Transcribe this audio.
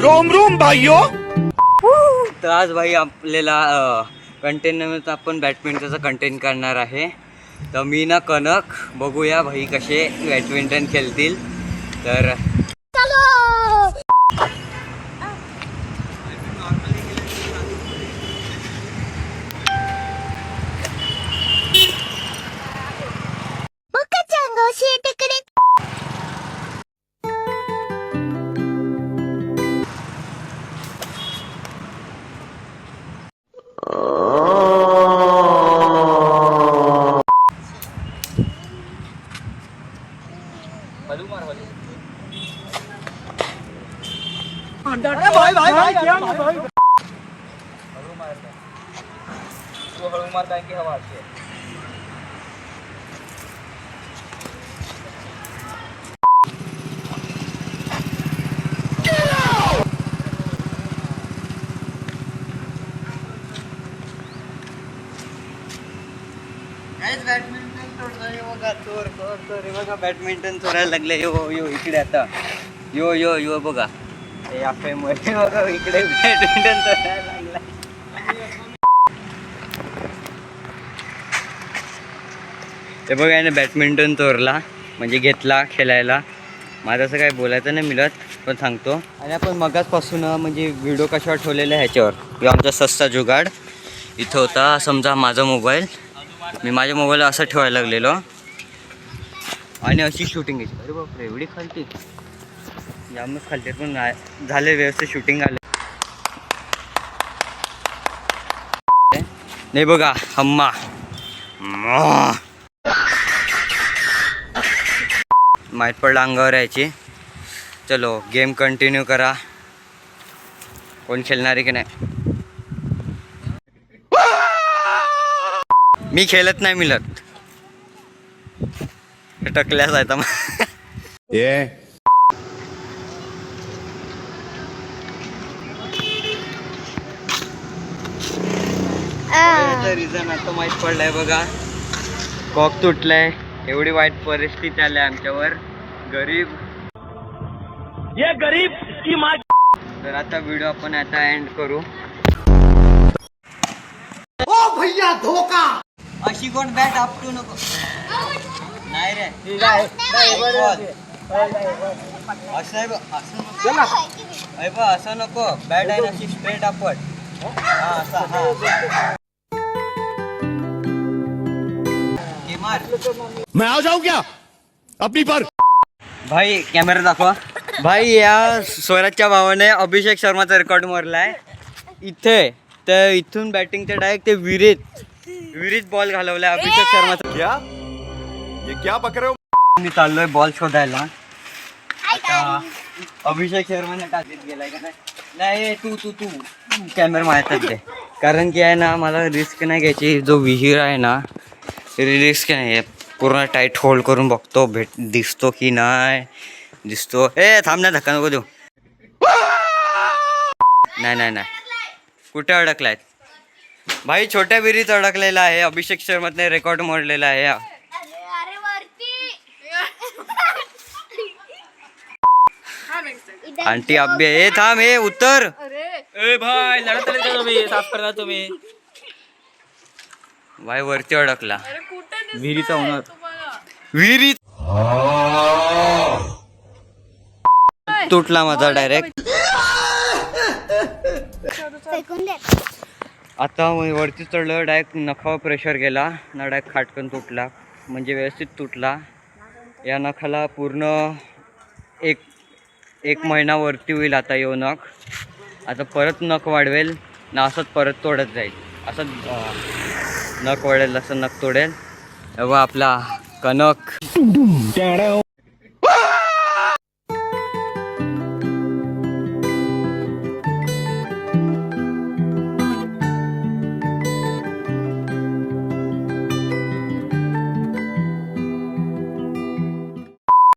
Rome Rome भाइयों. तर आज भाई आपल्याला कंटेंट आपण बॅडमिंटनचा कंटेंट करणार आहे. तर मी ना कनक बघूया भाई कसे बॅडमिंटन खेळतील. तर भाई क्या भाई तू हळू मार कारण की हवा अशी आहे. बॅडमिंटन तोडतोय बघा. चोर बघा बॅडमिंटन चोरायला लागले. यो इकडे आता यो बघा. हे आपल्या मध्ये बघा इकडे बॅडमिंटन चोरायला लागलाय. ते बघा याने बॅडमिंटन चोरला म्हणजे घेतला खेळायला. माझं असं काही बोलायचं नाही मिळत पण सांगतो. आणि आपण मगाचपासून म्हणजे व्हिडिओ कशावर ठेवलेला आहे ह्याच्यावर. किंवा आमचा सस्ता जुगाड इथं होता. समजा माझा मोबाईल मी माझ्या मोबाईल असं ठेवायला लागलेलो आणि अशी शूटिंग घ्यायची. अरे बापरे एवढी खालती जामच खालते पण झाले व्यवस्थित शूटिंग आले नाही बघा. हम्मा माहीत पडलं अंगावर यायची. चलो गेम कंटिन्यू करा. कोण खेळणार आहे की नाही. मी खेळत नाही मिळत टकल्याच आहे मग. रिझन आता माहीत पडलाय बघा. कॉक तुटलाय. एवढी वाईट परिस्थिती आली आमच्यावर. गरीब ये गरीब की माँ. तर आता व्हिडिओ आपण आता एंड करू. ओ भैया धोखा. अशी कोण बॅट आपटू नको. नाही रे असं आहे बघ. असं नको. बॅट आहे ना अशी स्ट्रेट आपट. मैं आ जाऊं क्या अपनी पर. भाई कॅमेरा दाखवा. भाई या स्वराजच्या भावाने अभिषेक शर्माचा रेकॉर्ड मारलाय इथे. तर इथून बॅटिंगच्या डायरेक्ट ते विहिरीत बॉल घालवलाय अभिषेक शर्माचा. क्या ये क्या पकड़ रहे हो. मी चाललोय बॉल शोधायला. आता अभिषेक शर्माने टाकीत गेलाय का नाही. तू कॅमेरा मारतात ते. कारण की आहे ना मला रिस्क नाही घ्यायची. जो विहीर आहे ना रिस्क नाही. पूर्ण टाईट होल्ड करून बघतो दिसतो की नाही. दिसतो. थांब ना धक्का नको देऊ. नाही कुठे अडकलाय भाई. छोट्या विहिरीत अडकलेला आहे. अभिषेक शर्माने रेकॉर्ड मोडलेला आहे. आंटी अभ्य थांब. उत्तर भाई लढत तुम्ही साफ करता तुम्ही. भाई वरती अडकला. विहिरीचा होणार. विहिरीत तुटला माझा डायरेक्ट. आता वरती चढलं. डायरेक्ट नखावर प्रेशर गेला ना. डायरेक्ट खाटकन तुटला म्हणजे व्यवस्थित तुटला. या नखाला पूर्ण एक महिना वरती होईल आता येऊ नख. आता परत नख वाढवेल ना. असंच परत तोडत जाईल. असंच नख वाढेल असं नख तोडेल. तेव्हा आपला कनक